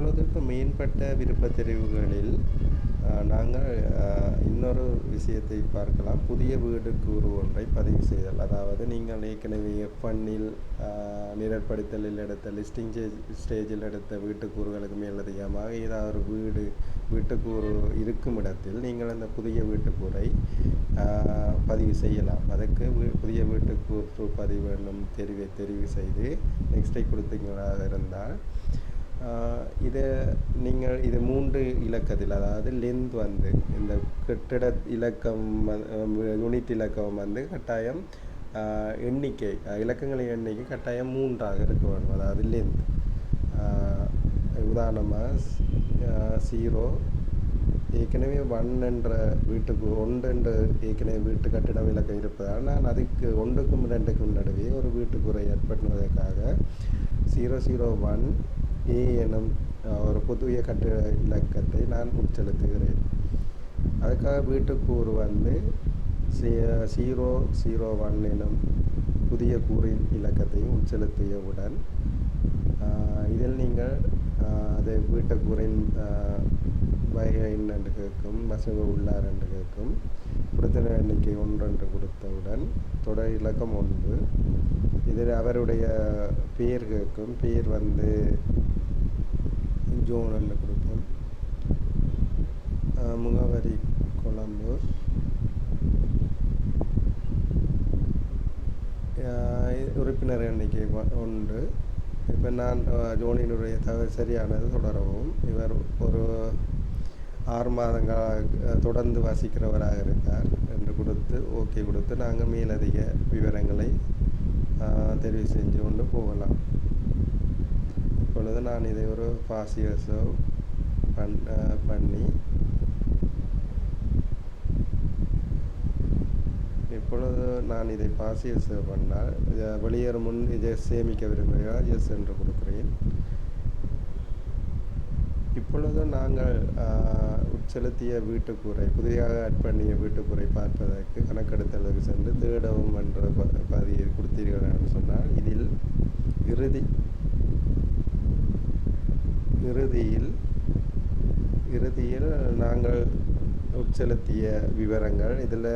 இப்பொழுது இப்போ மேம்பட்ட விருப்பத் தெரிவுகளில் நாங்கள் இன்னொரு விஷயத்தை பார்க்கலாம். புதிய வீடு கூறு ஒன்றை பதிவு செய்தல். அதாவது நீங்கள் ஏற்கனவே F1இல் நிரற்படுத்தலில் எடுத்த லிஸ்டிங் ஸ்டேஜில் எடுத்த வீட்டுக்கூறுகளுக்கு மேலதிகமாக ஏதாவது ஒரு வீட்டுக்கூறு இருக்கும் இடத்தில் நீங்கள் அந்த புதிய வீட்டுக்கூறை பதிவு செய்யலாம். அதற்கு புதிய வீட்டுக்கூறு பதிவு என்னும் தெரிவு செய்து நெக்ஸ்ட்டை கொடுத்தீங்களாக இருந்தால் நீங்கள் இது 3 இலக்கத்தில், அதாவது லென்த் வந்து இந்த கட்டிட இலக்கம் யூனிட் இலக்கம் வந்து கட்டாயம் எண்ணிக்கை இலக்கங்களின் எண்ணிக்கை கட்டாயம் 3ஆக இருக்க வேண்டும். அதாவது லென்த் உதாரணமாக 0 ஏற்கனவே 1 என்ற வீட்டுக்கு 1 என்ற ஏற்கனவே வீட்டு கட்டிடம் இலக்கம் இருப்பதால் நான் அதுக்கு 1க்கும் 2க்கும் நடுவே ஒரு வீட்டுக்குறை ஏற்படுவதற்காக 001 A எனும் ஒரு புதிய கட்டிட இலக்கத்தை நான் உட்செலுத்துகிறேன். அதுக்காக வீட்டுக்கூறு வந்து 001 எனும் புதிய கூறின் இலக்கத்தையும் உட்செலுத்தியவுடன் இதில் நீங்கள் அது வீட்டுக்கூறின் வகை என்று கேட்கும், வசதி உள்ளார் என்று கேட்கும். கொடுத்த எண்ணிக்கை 1 என்று கொடுத்தவுடன் தொடர் இலக்கம் 1. இதில் அவருடைய பேர் கேட்கும். பேர் வந்து ஜோன் என்று கொடுப்போம். முகவரி கொழம்பு. உறுப்பினர் எண்ணிக்கை 1. இப்போ நான் ஜோனினுடைய சரியானது தொடரவும். இவர் ஒரு 6 மாதங்களாக தொடர்ந்து வசிக்கிறவராக இருக்கார் என்று கொடுத்து ஓகே கொடுத்து நாங்கள் மேலதிக விவரங்களை தெரிவு செஞ்சு கொண்டு போகலாம். இப்பொழுது நான் இதை ஒரு பாசியஸோ பண்ணி இப்பொழுது நான் இதை பாசியஸ் பண்ணால் வெளியேறும் முன் இதை சேமிக்க விரும்புகிறார். எஸ் என்று கொடுக்கிறேன். இப்பொழுது நாங்கள் உட்செலுத்திய வீட்டுக்கூறை புதிதாக ஆட் பண்ணிய வீட்டுக்கூறை பார்ப்பதற்கு கணக்கெடுத்தலுக்கு சென்று தேடவும் என்ற பதிவை கொடுத்தீர்கள் என்று சொன்னால் இதில் இறுதியில் நாங்கள் உட்செலுத்திய விவரங்கள் இதில்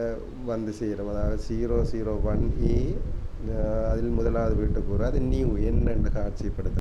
வந்து சேரும். அதாவது 001A அதில் முதலாவது வீட்டுக்கூறு அது நியூ எண் என்று காட்சிப்படுத்தும்.